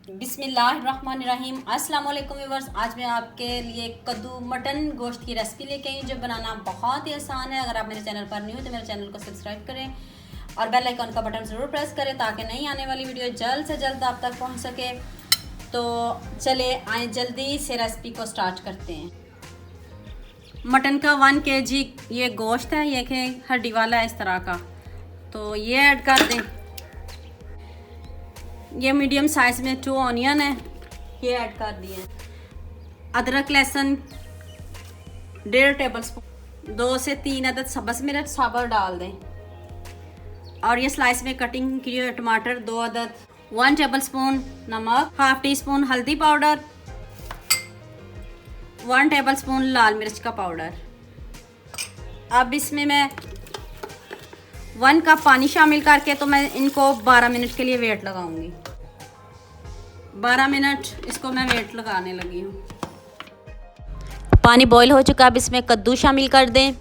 बिस्मिल्लाहिर्रहमानिर्रहीम। अस्सलाम वालेकुम व्यूअर्स। आज मैं आपके लिए कद्दू मटन गोश्त की रेसिपी लेके आई हूँ जो बनाना बहुत ही आसान है। अगर आप मेरे चैनल पर न्यू हो तो मेरे चैनल को सब्सक्राइब करें और बेल आइकन का बटन ज़रूर प्रेस करें ताकि नई आने वाली वीडियो जल्द से जल्द आप तक पहुँच सके। तो चले आए जल्दी से रेसिपी को स्टार्ट करते हैं। मटन का 1 kg ये गोश्त है, ये कि हड्डी वाला है इस तरह का, तो ये ऐड कर दें। ये मीडियम साइज में 2 ऑनियन है, ये ऐड कर दिए। अदरक लहसुन 1.5 टेबल स्पून, 2 से 3 अदद सब्ज़ मिर्च साबुत डाल दें। और ये स्लाइस में कटिंग किए हुए टमाटर 2 अदद, 1 टेबल स्पून नमक, ½ टी स्पून हल्दी पाउडर, 1 टेबल स्पून लाल मिर्च का पाउडर। अब इसमें मैं 1 कप पानी शामिल करके तो मैं इनको 12 मिनट के लिए वेट लगाऊंगी। 12 मिनट इसको मैं वेट लगाने लगी हूँ। पानी बॉईल हो चुका, अब इसमें कद्दू शामिल कर दें।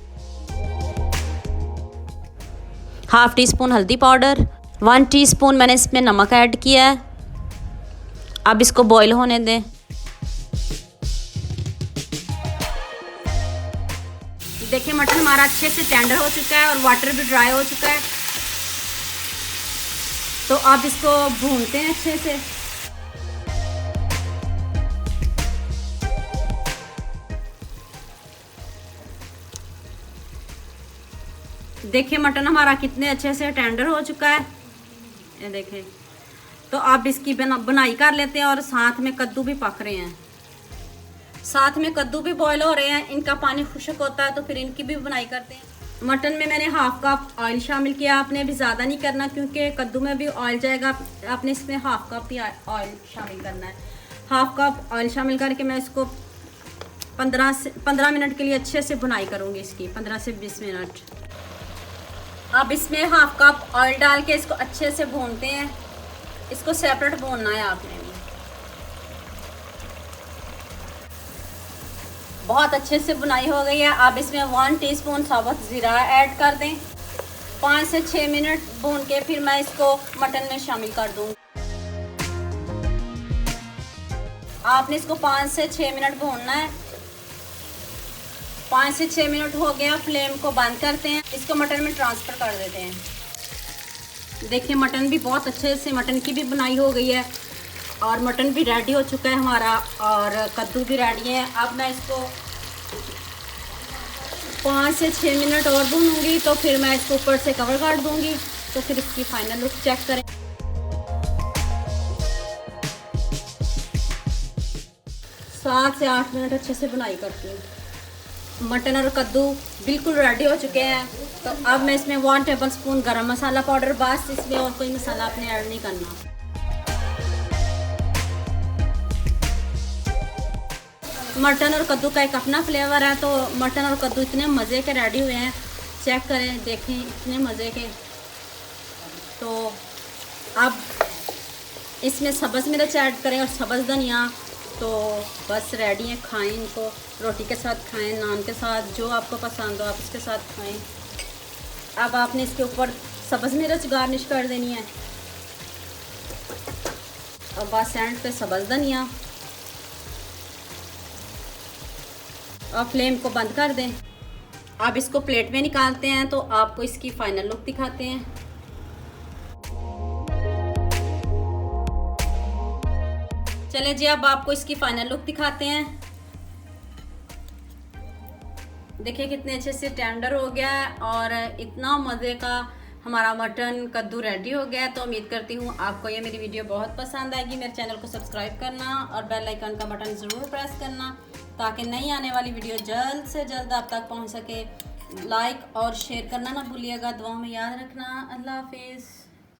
½ टी स्पून हल्दी पाउडर, 1 टीस्पून मैंने इसमें नमक ऐड किया है। अब इसको बॉईल होने दें। देखिए मटन हमारा अच्छे से टेंडर हो चुका है और वाटर भी ड्राई हो चुका है। तो अब इसको भूनते हैं अच्छे से। देखिए मटन हमारा कितने अच्छे से टेंडर हो चुका है, ये देखें। तो अब इसकी बनाई कर लेते हैं और साथ में कद्दू भी पक रहे हैं, साथ में कद्दू भी बॉईल हो रहे हैं। इनका पानी खुश्क होता है तो फिर इनकी भी बुनाई करते हैं। मटन में मैंने ½ कप ऑयल शामिल किया। आपने भी ज़्यादा नहीं करना क्योंकि कद्दू में भी ऑयल जाएगा। आपने इसमें ½ कप ही ऑयल शामिल करना है। ½ कप ऑयल शामिल करके मैं इसको 15 मिनट के लिए अच्छे से बुनाई करूँगी इसकी, 15 से 20 मिनट। अब इसमें ½ कप ऑयल डाल के इसको अच्छे से भूनते हैं। इसको सेपरेट भूनना है आपने भी। बहुत अच्छे से बुनाई हो गई है। अब इसमें 1 टीस्पून साबुत ज़ीरा ऐड कर दें। 5 से 6 मिनट भून के फिर मैं इसको मटन में शामिल कर दूँगी। आपने इसको 5 से 6 मिनट भूनना है। 5 से 6 मिनट हो गया, फ्लेम को बंद करते हैं। इसको मटन में ट्रांसफ़र कर देते हैं। देखिए मटन भी बहुत अच्छे से, मटन की भी बुनाई हो गई है और मटन भी रेडी हो चुका है हमारा और कद्दू भी रेडी है। अब मैं इसको 5 से 6 मिनट और भूनूंगी तो फिर मैं इसको ऊपर से कवर कर दूंगी। तो फिर इसकी फाइनल लुक चेक करें। 7 से 8 मिनट अच्छे से बुनाई करती हूँ। मटन और कद्दू बिल्कुल रेडी हो चुके हैं। तो अब मैं इसमें 1 टेबल स्पून गरम मसाला पाउडर, बस इसमें और कोई मसाला आपने ऐड नहीं करना। मटन और कद्दू का एक अपना फ्लेवर है। तो मटन और कद्दू इतने मज़े के रेडी हुए हैं, चेक करें, देखें इतने मज़े के। तो अब इसमें सब्ज़ मिर्च ऐड करें और सब्ज़ धनिया। तो बस रेडी है, खाएं इनको, रोटी के साथ खाएं, नान के साथ, जो आपको पसंद हो आप इसके साथ खाएं। अब आपने इसके ऊपर सब्ज़ मिर्च गार्निश कर देनी है और बस एंड पे सब्ज़ धनिया। और फ्लेम को बंद कर दें। अब इसको प्लेट में निकालते हैं तो आपको इसकी फाइनल लुक दिखाते हैं। चले जी, अब आपको इसकी फाइनल लुक दिखाते हैं। देखिए कितने अच्छे से टेंडर हो गया है और इतना मज़े का हमारा मटन कद्दू रेडी हो गया है। तो उम्मीद करती हूँ आपको ये मेरी वीडियो बहुत पसंद आएगी। मेरे चैनल को सब्सक्राइब करना और बेल आइकन का बटन ज़रूर प्रेस करना ताकि नई आने वाली वीडियो जल्द से जल्द आप तक पहुँच सके। लाइक और शेयर करना ना भूलिएगा। दुआ में याद रखना। अल्लाह हाफिज़।